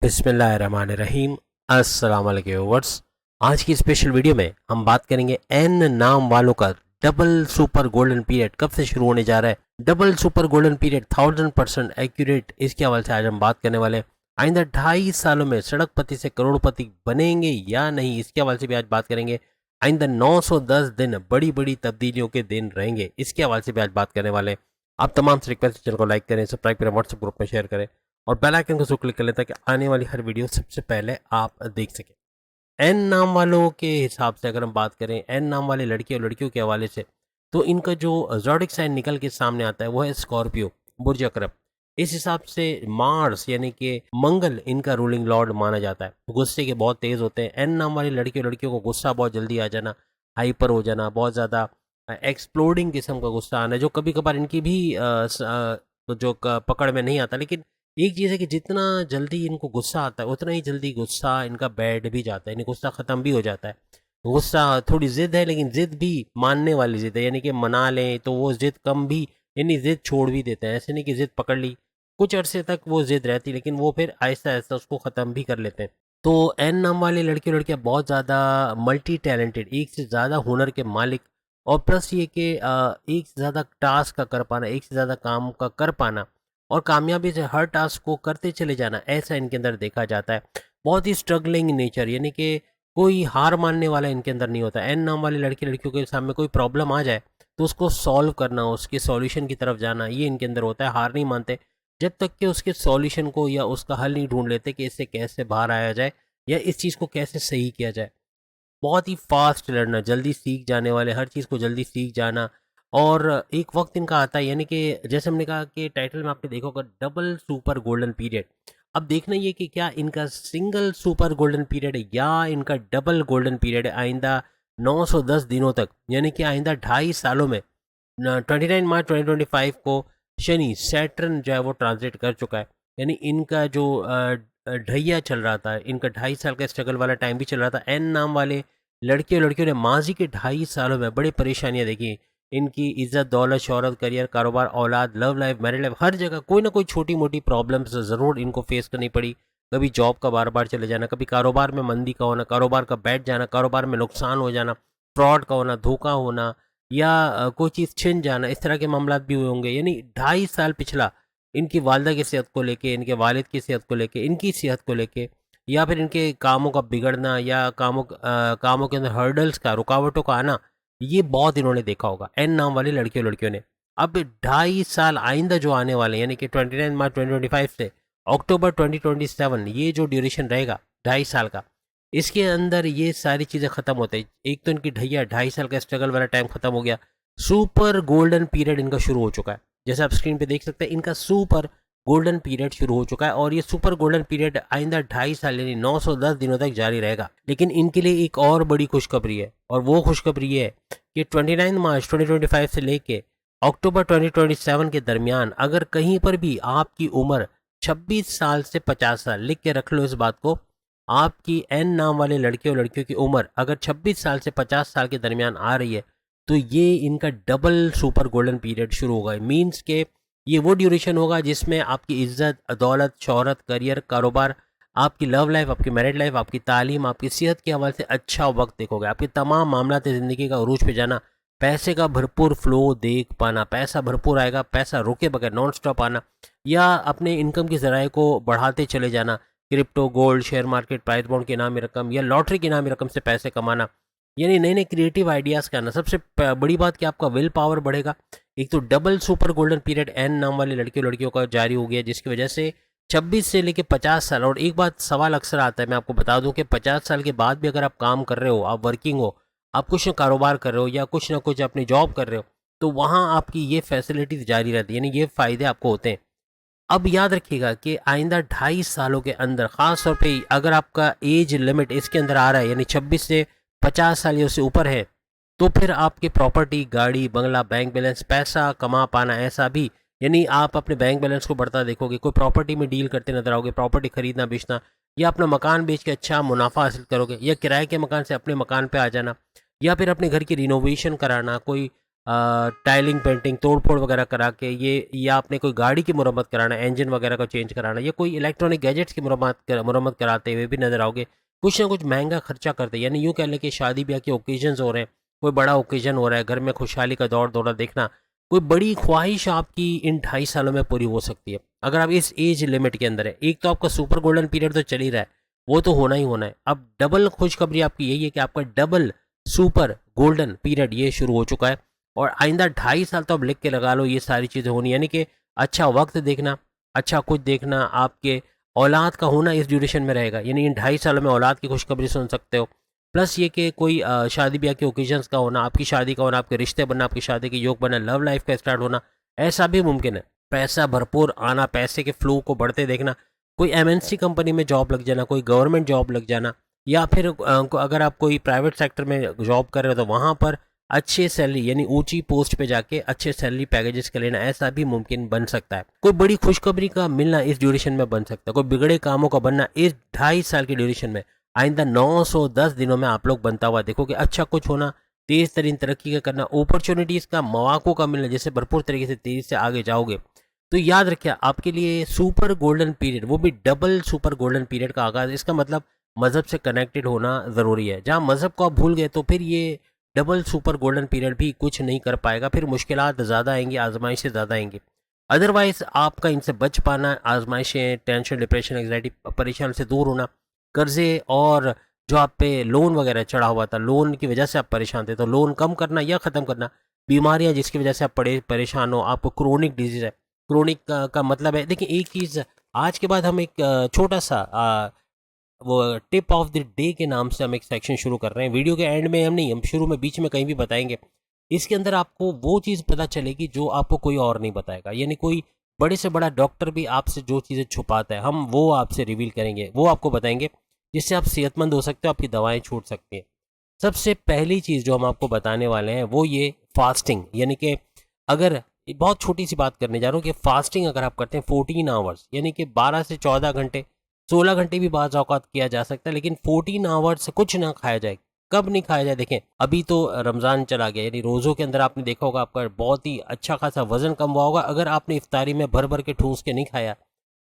बिस्मिल्लाहिर्रहमानिर्रहीम। अस्सलाम वालेकुम व्यूअर्स। आज की स्पेशल वीडियो में हम बात करेंगे एन नाम वालों का डबल सुपर गोल्डन पीरियड कब से शुरू होने जा रहा है। Double super golden period 1000% accurate, इसके हवाले से आज हम बात करने वाले हैं। आइंदा 2.5 सालों में सड़कपति से करोड़पति बनेंगे या नहीं, इसके हवाले से भी आज बात करेंगे। आइंदा 910 दिन बड़ी बड़ी तब्दीलियों के दिन रहेंगे, इसके हवाले से भी आज बात करने वाले हैं। आप तमाम से रिक्वेस्ट चैनल को लाइक करें, सब्सक्राइब करें, व्हाट्सएप ग्रुप में शेयर करें और बेल आइकन को जरूर क्लिक कर लें ताकि आने वाली हर वीडियो सबसे पहले आप देख सकें। एन नाम वालों के हिसाब से अगर हम बात करें, एन नाम वाले लड़के और लड़कियों के हवाले से, तो इनका जो ज़ोडिक साइन निकल के सामने आता है वो है स्कॉर्पियो, बुर्ज अकरब। इस हिसाब से मार्स यानी कि मंगल इनका रूलिंग लॉर्ड माना जाता है। गुस्से के बहुत तेज़ होते हैं। एन नाम वाले लड़के और लड़कियों को गुस्सा बहुत जल्दी आ जाना, हाइपर हो जाना, बहुत ज़्यादा एक्सप्लोडिंग किस्म का गुस्सा आना, जो कभी कभार इनकी भी तो जो पकड़ में नहीं आता। लेकिन एक चीज़ है कि जितना जल्दी इनको गुस्सा आता है उतना ही जल्दी गुस्सा इनका बैठ भी जाता है, यानी गुस्सा ख़त्म भी हो जाता है। गुस्सा थोड़ी ज़िद है, लेकिन ज़िद भी मानने वाली ज़िद है, यानी कि मना लें तो वो ज़िद कम भी, यानी ज़िद छोड़ भी देते हैं। ऐसे नहीं कि ज़िद पकड़ ली, कुछ अरसे तक वो ज़िद रहती, लेकिन वो फिर आहिस्ता आहिस्ता उसको ख़त्म भी कर लेते हैं। तो एन नाम वाले लड़के लड़कियाँ बहुत ज़्यादा मल्टी टैलेंटेड, एक से ज़्यादा हुनर के मालिक, और प्लस ये कि एक से ज़्यादा टास्क का कर पाना, एक से ज़्यादा काम का कर पाना और कामयाबी से हर टास्क को करते चले जाना, ऐसा इनके अंदर देखा जाता है। बहुत ही स्ट्रगलिंग नेचर, यानी कि कोई हार मानने वाला इनके अंदर नहीं होता। एन नाम वाले लड़के लड़कियों के सामने कोई प्रॉब्लम आ जाए तो उसको सॉल्व करना, उसके सॉल्यूशन की तरफ जाना, ये इनके अंदर होता है। हार नहीं मानते जब तक कि उसके सॉल्यूशन को या उसका हल नहीं ढूंढ लेते कि इससे कैसे बाहर आया जाए या इस चीज़ को कैसे सही किया जाए। बहुत ही फास्ट लर्नर, जल्दी सीख जाने वाले, हर चीज़ को जल्दी सीख जाना। और एक वक्त इनका आता है, यानी कि जैसे हमने कहा कि टाइटल में आपने देखा होगा डबल सुपर गोल्डन पीरियड। अब देखना ये कि क्या इनका सिंगल सुपर गोल्डन पीरियड है या इनका डबल गोल्डन पीरियड है आइंदा 910 दिनों तक, यानी कि आइंदा 2.5 सालों में। 29 मार्च 2025 को शनि सैटर्न जो है वो ट्रांजिट कर चुका है, यानी इनका जो ढैया चल रहा था, इनका 2.5 साल का स्ट्रगल वाला टाइम भी चल रहा था। एन नाम वाले लड़के और लड़कियों ने माजी के 2.5 सालों में बड़ी परेशानियां देखी। इनकी इज्जत, दौलत, शोहरत, करियर, कारोबार, औलाद, लव लाइफ, मैरिड लाइफ, हर जगह कोई ना कोई छोटी मोटी प्रॉब्लम्स ज़रूर इनको फेस करनी पड़ी। कभी जॉब का बार बार चले जाना, कभी कारोबार में मंदी का होना, कारोबार का बैठ जाना, कारोबार में नुकसान हो जाना, फ्रॉड का होना, धोखा होना, या कोई चीज़ छिन जाना, इस तरह के मामला भी हुए होंगे। यानी 2.5 साल पिछला इनकी वालदा की सेहत को लेके, इनके वालिद की सेहत को लेके, इनकी सेहत को लेके, या फिर इनके कामों का बिगड़ना या कामों के अंदर हर्डल्स का, रुकावटों का आना, ये बहुत इन्होंने देखा होगा एन नाम वाली लड़कियों लड़कियों ने। अब 2.5 साल आइंदा जो आने वाले, यानी कि 29 मार्च 2025 से अक्टूबर 2027, ये जो ड्यूरेशन रहेगा 2.5 साल का, इसके अंदर ये सारी चीज़ें ख़त्म होते हैं। एक तो इनकी ढैया 2.5 साल का स्ट्रगल वाला टाइम ख़त्म हो गया, सुपर गोल्डन पीरियड इनका शुरू हो चुका है। जैसे आप स्क्रीन पे देख सकते हैं, इनका सुपर गोल्डन पीरियड शुरू हो चुका है और ये सुपर गोल्डन पीरियड आइंदा 2.5 साल यानी 910 दिनों तक जारी रहेगा। लेकिन इनके लिए एक और बड़ी खुशखबरी है, और वो खुशखबरी ये है कि 29 मार्च 2025 से लेके अक्टूबर 2027 के दरमियान अगर कहीं पर भी आपकी उम्र 26 साल से 50 साल, लिख के रख लो इस बात को, आपकी एन नाम वाले लड़के और लड़कियों की उम्र अगर 26 साल से 50 साल के दरमियान आ रही है, तो ये इनका डबल सुपर गोल्डन पीरियड शुरू होगा। मीन्स के ये वो ड्यूरेशन होगा जिसमें आपकी इज्जत, दौलत, शोहरत, करियर, कारोबार, आपकी लव लाइफ, आपकी मैरिड लाइफ, आपकी तालीम, आपकी सेहत के हवाले से अच्छा वक्त देखोगे। आपके तमाम मामला ज़िंदगी का उरूज पे जाना, पैसे का भरपूर फ्लो देख पाना, पैसा भरपूर आएगा, पैसा रुके बगैर नॉन स्टॉप आना, या अपने इनकम के ज़राए को बढ़ाते चले जाना, crypto, gold, share market, price bond की इनामी रकम या लॉटरी की इनामी रकम से पैसे कमाना, यानी नए नए क्रिएटिव आइडियाज़ का आना। सबसे बड़ी बात कि आपका विल पावर बढ़ेगा। एक तो double super golden period N नाम वाले लड़के लड़कियों का जारी हो गया, जिसकी वजह से 26 से लेके 50 साल, और एक बात सवाल अक्सर आता है, मैं आपको बता दूं कि 50 साल के बाद भी अगर आप काम कर रहे हो, आप वर्किंग हो, आप कुछ ना कारोबार कर रहे हो या कुछ ना कुछ अपनी जॉब कर रहे हो, तो वहाँ आपकी ये फैसिलिटीज़ जारी रहती है, यानी ये फ़ायदे आपको होते हैं। अब याद रखिएगा कि आइंदा 2.5 सालों के अंदर, ख़ास तौर पे अगर आपका एज लिमिट इसके अंदर आ रहा है, यानी 26 से 50 साल या उससे ऊपर है, तो फिर आपकी प्रॉपर्टी, गाड़ी, बंगला, बैंक बैलेंस, पैसा कमा पाना, ऐसा भी, यानी आप अपने बैंक बैलेंस को बढ़ता देखोगे। कोई प्रॉपर्टी में डील करते नजर आओगे, प्रॉपर्टी खरीदना बेचना, या अपना मकान बेच के अच्छा मुनाफा हासिल करोगे, या किराए के मकान से अपने मकान पे आ जाना, या फिर अपने घर की रिनोवेशन कराना, कोई टाइलिंग पेंटिंग तोड़ फोड़ वगैरह करा के ये, या आपने कोई गाड़ी की मुरम्मत कराना, इंजन वगैरह को चेंज कराना, या कोई इलेक्ट्रॉनिक गैजेट्स की मुरम्मत कराते हुए भी नजर आओगे। कुछ ना कुछ महंगा खर्चा करते, यानी यूँ कह लें कि शादी ब्याह के ओकेजन्स हो रहे हैं, कोई बड़ा ओकेजन हो रहा है, घर में खुशहाली का दौर दौरा देखना, कोई बड़ी ख्वाहिश आपकी इन 2.5 सालों में पूरी हो सकती है अगर आप इस एज लिमिट के अंदर है। एक तो आपका सुपर गोल्डन पीरियड तो चल ही रहा है, वो तो होना ही होना है। अब डबल खुशखबरी आपकी यही है कि आपका डबल सुपर गोल्डन पीरियड ये शुरू हो चुका है, और आइंदा 2.5 साल तो अब लिख के लगा लो ये सारी चीज़ें होनी, यानी कि अच्छा वक्त देखना, अच्छा कुछ देखना, आपके औलाद का होना इस ड्यूरेशन में रहेगा, यानी इन 2.5 सालों में औलाद की खुशखबरी सुन सकते हो। प्लस ये कि कोई शादी ब्याह के ओकेजन्स का होना, आपकी शादी का होना, आपके रिश्ते बनना, आपकी शादी के योग बनना, लव लाइफ का स्टार्ट होना, ऐसा भी मुमकिन है। पैसा भरपूर आना, पैसे के फ्लो को बढ़ते देखना, कोई एमएनसी कंपनी में जॉब लग जाना, कोई गवर्नमेंट जॉब लग जाना, या फिर अगर आप कोई प्राइवेट सेक्टर में जॉब कर रहे हो तो वहाँ पर अच्छे सैलरी यानी ऊंची पोस्ट पे जाके अच्छे सैलरी पैकेजेस का लेना, ऐसा भी मुमकिन बन सकता है। कोई बड़ी खुशखबरी का मिलना इस ड्यूरेशन में बन सकता है, कोई बिगड़े कामों का बनना इस 2.5 साल की ड्यूरेशन में, आइंदा 910 दिनों में आप लोग बनता हुआ देखो कि अच्छा कुछ होना, तेज तरीन तरक्की का करना, अपॉर्चुनिटीज़ का मौक़ों का मिलना, जैसे भरपूर तरीके से तेज़ी से आगे जाओगे। तो याद रखिए आपके लिए सुपर गोल्डन पीरियड, वो भी डबल सुपर गोल्डन पीरियड का आगाज़, इसका मतलब मज़हब से कनेक्टेड होना ज़रूरी है। जहाँ मज़हब को आप भूल गए तो फिर ये डबल सुपर गोल्डन पीरियड भी कुछ नहीं कर पाएगा, फिर मुश्किलात ज़्यादा आएंगी, आजमाइशें ज़्यादा आएंगी। अदरवाइज आपका इनसे बच पाना, आजमाइशें, टेंशन, डिप्रेशन, एंग्जाइटी, परेशान से दूर होना, कर्जे और जो आप पे लोन वगैरह चढ़ा हुआ था, लोन की वजह से आप परेशान थे, तो लोन कम करना या ख़त्म करना, बीमारियां जिसकी वजह से आप परेशान हो, आपको क्रोनिक डिजीज़ है। क्रोनिक का मतलब है, देखिए एक चीज़ आज के बाद हम एक छोटा सा वो टिप ऑफ द डे के नाम से हम एक सेक्शन शुरू कर रहे हैं। वीडियो के एंड में हम नहीं, हम शुरू में बीच में कहीं भी बताएंगे। इसके अंदर आपको वो चीज़ पता चलेगी जो आपको कोई और नहीं बताएगा, यानी कोई बड़े से बड़ा डॉक्टर भी आपसे जो चीज़ें छुपाता है, हम वो आपसे रिवील करेंगे, वो आपको बताएंगे, जिससे आप सेहतमंद हो सकते हो, आपकी दवाएं छूट सकती हैं। सबसे पहली चीज़ जो हम आपको बताने वाले हैं वो ये फास्टिंग, यानी कि अगर बहुत छोटी सी बात करने जा रहा हूँ कि फास्टिंग अगर आप करते हैं 14 आवर्स, यानी कि 12 से 14 घंटे, 16 घंटे भी बाज़ औक़ात किया जा सकता है, लेकिन 14 आवर्स कुछ ना खाया जाए। कब नहीं खाया जाए, देखें अभी तो रमज़ान चला गया, यानी रोज़ों के अंदर आपने देखा होगा आपका बहुत ही अच्छा खासा वज़न कम हुआ होगा अगर आपने इफ्तारी में भर भर के ठूस के नहीं खाया,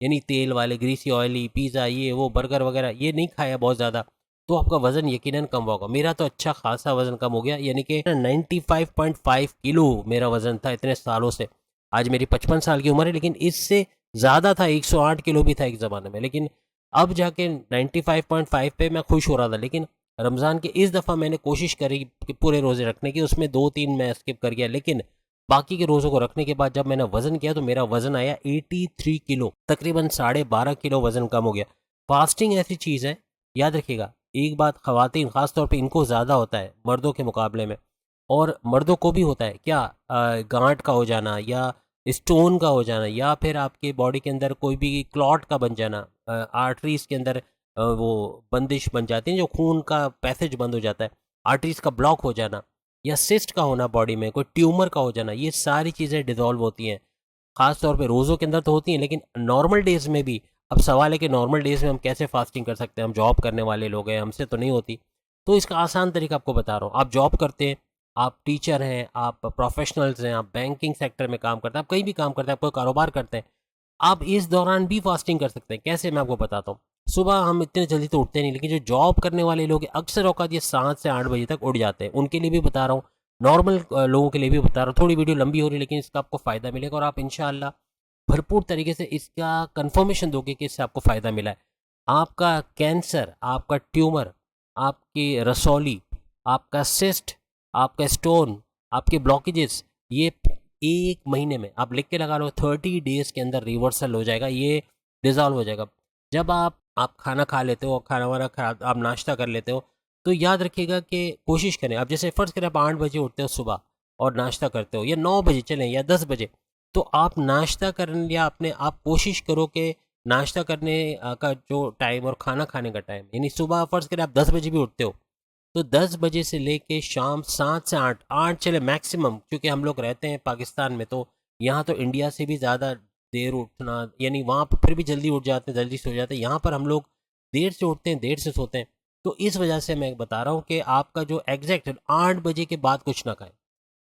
यानी तेल वाले, ग्रीसी, ऑयली, पिज़्ज़ा, ये वो, बर्गर वगैरह ये नहीं खाया बहुत ज़्यादा, तो आपका वज़न यकीनन कम होगा। मेरा तो अच्छा खासा वज़न कम हो गया, यानी कि 95.5 किलो मेरा वज़न था इतने सालों से। आज मेरी 55 साल की उम्र है, लेकिन इससे ज़्यादा था, 108 किलो भी था एक ज़माने में, लेकिन अब जाके 95.5 पे मैं खुश हो रहा था। लेकिन रमज़ान के इस दफ़ा मैंने कोशिश करी कि पूरे रोज़े रखने की, उसमें 2-3 मैं स्किप कर गया, लेकिन बाकी के रोज़ों को रखने के बाद जब मैंने वज़न किया तो मेरा वज़न आया 83 किलो, तकरीबन 12.5 किलो वज़न कम हो गया। फास्टिंग ऐसी चीज़ है, याद रखिएगा, एक बात ख़वातीन ख़ास तौर पे इनको ज़्यादा होता है मर्दों के मुकाबले में, और मर्दों को भी होता है क्या, गांठ का हो जाना, या स्टोन का हो जाना, या फिर आपके बॉडी के अंदर कोई भी क्लॉट का बन जाना, आर्टरीज के अंदर वो बंदिश बन जाती है, जो खून का पैसेज बंद हो जाता है, आर्टरीज का ब्लॉक हो जाना, या सिस्ट का होना बॉडी में, कोई ट्यूमर का हो जाना, ये सारी चीज़ें डिजॉल्व होती हैं। खास तौर पे रोज़ों के अंदर तो होती हैं, लेकिन नॉर्मल डेज़ में भी। अब सवाल है कि नॉर्मल डेज़ में हम कैसे फास्टिंग कर सकते हैं, हम जॉब करने वाले लोग हैं, हमसे तो नहीं होती। तो इसका आसान तरीका आपको बता रहा हूँ। आप जॉब करते हैं, आप टीचर हैं, आप प्रोफेशनल्स हैं, आप बैंकिंग सेक्टर में काम करते हैं, आप कहीं भी काम करते हैं, आप कोई कारोबार करते हैं, आप इस दौरान भी फास्टिंग कर सकते हैं। कैसे, मैं आपको बताता हूँ। सुबह हम इतने जल्दी तो उठते नहीं, लेकिन जो जॉब करने वाले लोग हैं अक्सर औकात ये 7 से 8 बजे तक उठ जाते हैं, उनके लिए भी बता रहा हूँ, नॉर्मल लोगों के लिए भी बता रहा हूँ। थोड़ी वीडियो लंबी हो रही है, लेकिन इसका आपको फ़ायदा मिलेगा, और आप इंशाअल्लाह भरपूर तरीके से इसका कंफर्मेशन दोगे कि इससे आपको फ़ायदा मिला है। आपका कैंसर, आपका ट्यूमर, आपकी रसौली, आपका सिस्ट, आपका स्टोन, आपके ब्लॉकेजेस, ये 1 महीने में आप लिख के लगा लो, 30 डेज़ के अंदर रिवर्सल हो जाएगा, ये डिज़ॉल्व हो जाएगा। जब आप खाना खा लेते हो, खाना वाना खा, आप नाश्ता कर लेते हो, तो याद रखिएगा कि कोशिश करें, आप जैसे फ़र्ज़ करें आप 8 बजे उठते हो सुबह और नाश्ता करते हो, या 9 बजे चलें या 10 बजे, तो आप नाश्ता कर लिया आपने, आप कोशिश करो कि नाश्ता करने का जो टाइम और खाना खाने का टाइम, यानी सुबह फ़र्ज़ करें आप 10 बजे भी उठते हो, तो 10 बजे से लेके शाम 7 से 8, 8 चले मैक्सिमम, क्योंकि हम लोग रहते हैं पाकिस्तान में, तो यहाँ तो इंडिया से भी ज़्यादा देर उठना, यानी वहाँ पर फिर भी जल्दी उठ जाते हैं, जल्दी सो जाते हैं, यहाँ पर हम लोग देर से उठते हैं, देर से सोते हैं। तो इस वजह से मैं बता रहा हूँ कि आपका जो एग्जैक्ट 8 बजे के बाद कुछ ना खाएं,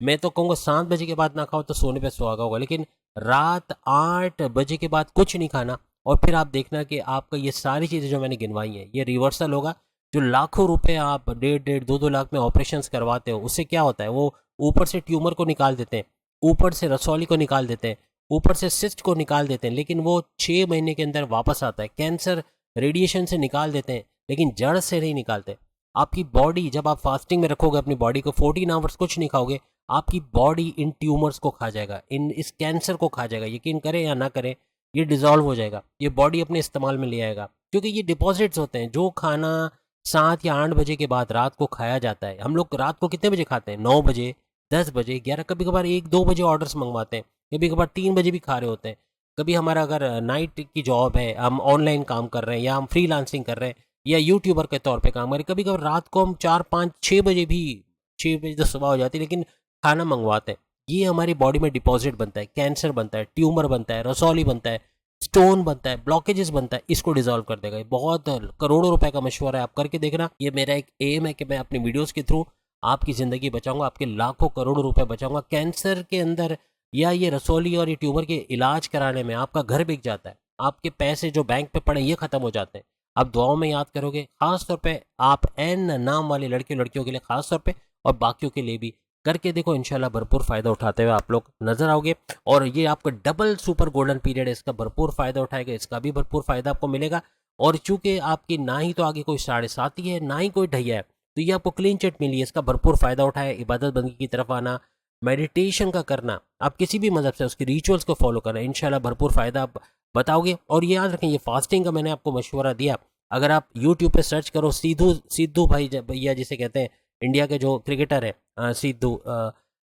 मैं तो कहूँगा 7 बजे के बाद ना खाओ तो सोने पे सुहागा होगा, लेकिन रात 8 बजे के बाद कुछ नहीं खाना। और फिर आप देखना कि आपका ये सारी चीज़ें जो मैंने गिनवाई हैं ये रिवर्सल होगा। जो लाखों रुपए आप 1.5 2 लाख में ऑपरेशंस करवाते हो, उससे क्या होता है, वो ऊपर से ट्यूमर को निकाल देते हैं, ऊपर से रसौली को निकाल देते हैं, ऊपर से सिस्ट को निकाल देते हैं, लेकिन वो 6 महीने के अंदर वापस आता है। कैंसर रेडिएशन से निकाल देते हैं, लेकिन जड़ से नहीं निकालते। आपकी बॉडी, जब आप फास्टिंग में रखोगे अपनी बॉडी को, 14 आवर्स कुछ नहीं खाओगे, आपकी बॉडी इन ट्यूमर्स को खा जाएगा, इस कैंसर को खा जाएगा। यकीन करें या ना करें, ये डिजॉल्व हो जाएगा, ये बॉडी अपने इस्तेमाल में ले आएगा। क्योंकि ये डिपॉजिट्स होते हैं। जो खाना 7 या 8 बजे के बाद रात को खाया जाता है, हम लोग रात को कितने बजे खाते हैं, 9 बजे, 10 बजे, 11, कभी कभार 1 2 बजे ऑर्डर्स मंगवाते हैं, कभी कभार 3 बजे भी खा रहे होते हैं। कभी हमारा अगर नाइट की जॉब है, हम ऑनलाइन काम कर रहे हैं, या हम फ्रीलांसिंग कर रहे हैं, या यूट्यूबर के तौर पे काम कर रहे हैं, कभी कभार रात को हम 4 5 6 बजे भी, 6 बजे तो सुबह हो जाती है, लेकिन खाना मंगवाते हैं। ये हमारी बॉडी में डिपॉजिट बनता है, कैंसर बनता है, ट्यूमर बनता है, रसौली बनता है, स्टोन बनता है, ब्लॉकेजेस बनता है, इसको डिजोल्व कर देगा। ये बहुत करोड़ों रुपए का मशवरा है, आप करके देखना। ये मेरा एक एम है कि मैं अपनी वीडियोस के थ्रू आपकी ज़िंदगी बचाऊंगा, आपके लाखों करोड़ों रुपए बचाऊंगा। कैंसर के अंदर या ये रसौली और ये ट्यूमर के इलाज कराने में आपका घर बिक जाता है, आपके पैसे जो बैंक पे पड़े ये ख़त्म हो जाते हैं। आप दुआओं में याद करोगे, ख़ास तौर पे आप एन नाम वाले लड़के लड़कियों के लिए ख़ास तौर पे, और बाकियों के लिए भी करके देखो। इंशाल्लाह भरपूर फ़ायदा उठाते हुए आप लोग नज़र आओगे। और ये आपका डबल सुपर गोल्डन पीरियड है, इसका भरपूर फ़ायदा उठाएगा, इसका भी भरपूर फ़ायदा आपको मिलेगा। और चूंकि आपकी ना ही तो आगे कोई 7.5 है, ना ही कोई ढैया है, तो ये आपको क्लीन चिट मिली है, इसका भरपूर फ़ायदा उठाए। इबादत बंदगी की तरफ आना, मेडिटेशन का करना, आप किसी भी मज़हब से उसकी रिचुअल्स को फॉलो करना, इंशाल्लाह भरपूर फ़ायदा आप बताओगे। और ये याद रखें, ये फास्टिंग का मैंने आपको मशवरा दिया। अगर आप यूट्यूब पे सर्च करो, सिद्धू भाई भैया जिसे कहते हैं, इंडिया के जो क्रिकेटर है सिद्धू,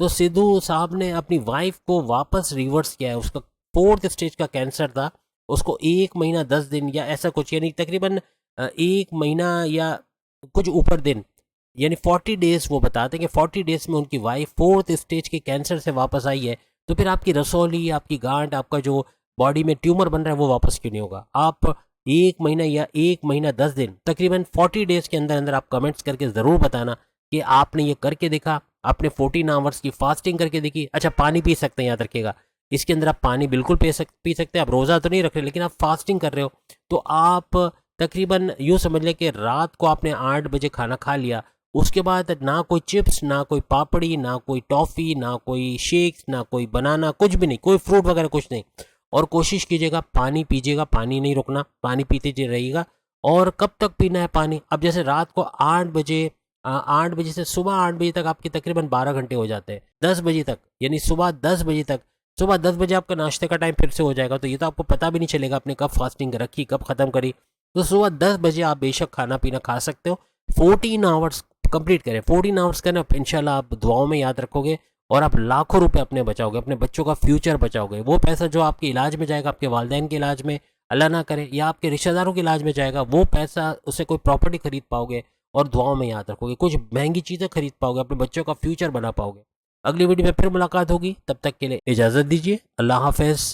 तो सिद्धू साहब ने अपनी वाइफ को वापस रिवर्स किया है। उसका 4th स्टेज का कैंसर था, उसको 1 महीना 10 दिन या ऐसा कुछ, यानी तकरीबन 1 महीना या कुछ ऊपर दिन, यानी 40 डेज, वो बताते हैं कि 40 डेज में उनकी वाइफ 4th स्टेज के कैंसर से वापस आई है। तो फिर आपकी रसौली, आपकी गांठ, आपका जो बॉडी में ट्यूमर बन रहा है वो वापस क्यों नहीं होगा। आप 1 महीना या 1 महीना 10 दिन, तकरीबन 40 डेज के अंदर अंदर आप कमेंट्स करके ज़रूर बताना कि आपने ये करके देखा, आपने 14 आवर्स की फास्टिंग करके देखी। अच्छा, पानी पी सकते हैं, याद रखिएगा, इसके अंदर आप पानी बिल्कुल पी सकते हैं। आप रोज़ा तो नहीं रख रहे, लेकिन आप फास्टिंग कर रहे हो, तो आप तकरीबन यूँ समझ लें कि रात को आपने 8 बजे खाना खा लिया, उसके बाद ना कोई चिप्स, ना कोई पापड़ी, ना कोई टॉफ़ी, ना कोई शेक्स, ना कोई बनाना, कुछ भी नहीं, कोई फ्रूट वगैरह कुछ नहीं। और कोशिश कीजिएगा पानी पीजिएगा, पानी नहीं रुकना, पानी पीते रहिएगा। और कब तक पीना है पानी, अब जैसे रात को 8 बजे, 8 बजे से सुबह 8 बजे तक आपके तकरीबन 12 घंटे हो जाते हैं। 10 बजे तक, यानी सुबह 10 बजे तक, सुबह 10 बजे आपका नाश्ते का टाइम फिर से हो जाएगा, तो ये तो आपको पता भी नहीं चलेगा आपने कब फास्टिंग रखी, कब ख़त्म करी। तो सुबह 10 बजे आप बेशक खाना पीना खा सकते हो। 14 आवर्स कंप्लीट करें, 14 आवर्स करें, इंशाल्लाह आप दुआओं में याद रखोगे, और आप लाखों रुपए अपने बचाओगे, अपने बच्चों का फ्यूचर बचाओगे। वो पैसा जो आपके इलाज में जाएगा, आपके वालिदैन के इलाज में, अल्लाह ना करे, या आपके रिश्तेदारों के इलाज में जाएगा, वो पैसा, उससे कोई प्रॉपर्टी खरीद पाओगे, और दुआओं में याद रखोगे, कुछ महंगी चीज़ें खरीद पाओगे, अपने बच्चों का फ्यूचर बना पाओगे। अगली वीडियो में फिर मुलाकात होगी, तब तक के लिए इजाज़त दीजिए। अल्लाह हाफ़िज़।